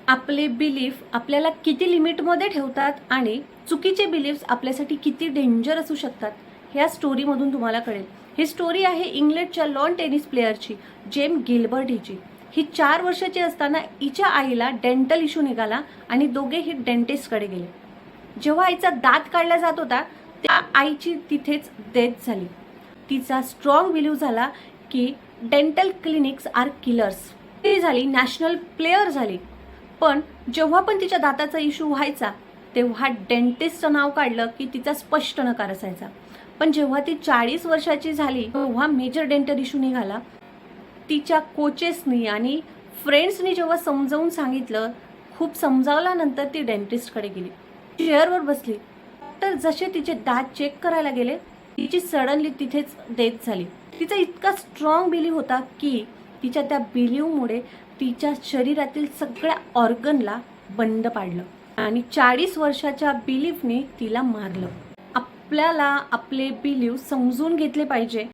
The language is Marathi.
आपले बिलीफ आपल्याला किती लिमिटमध्ये ठेवतात आणि चुकीचे बिलीफ्स आपल्यासाठी किती डेंजर असू शकतात ह्या स्टोरीमधून तुम्हाला कळेल. ही स्टोरी आहे इंग्लंडच्या लॉन टेनिस प्लेअरची, जेम गिल्बर्ट हिची. ही 4 वर्षाची असताना हिच्या आईला डेंटल इश्यू निघाला आणि दोघेही डेंटिस्टकडे गेले. जेव्हा आईचा दात काढला जात होता त्या आईची तिथेच डेथ झाली. तिचा स्ट्रॉंग बिलीव झाला की डेंटल क्लिनिक्स आर किलर्स. ती झाली नॅशनल प्लेअर झाली. पण जेव्हा पण तिच्या दाताचा इश्यू व्हायचा तेव्हा डेंटिस्टचं नाव काढलं की तिचा स्पष्ट नकार असायचा. पण जेव्हा ती 40 वर्षाची झाली तेव्हा मेजर डेंटल इश्यू निघाला. तिच्या कोचेसनी आणि फ्रेंड्सनी जेव्हा समजावून सांगितलं, खूप समजावल्यानंतर ती डेंटिस्टकडे गेली. चेअरवर बसली तर जसे तिचे दात चेक करायला गेले तिची सडनली तिथेच डेथ झाली. तिचा इतका स्ट्रॉंग बिलीव होता की तिच्या त्या बिलीवमुळे तिच्या शरीरातील सगळ्या ऑर्गनला बंद पाडलं आणि 40 वर्षाच्या बिलीफने तिला मारलं. आपल्याला आपले बिलीव समजून घेतले पाहिजे.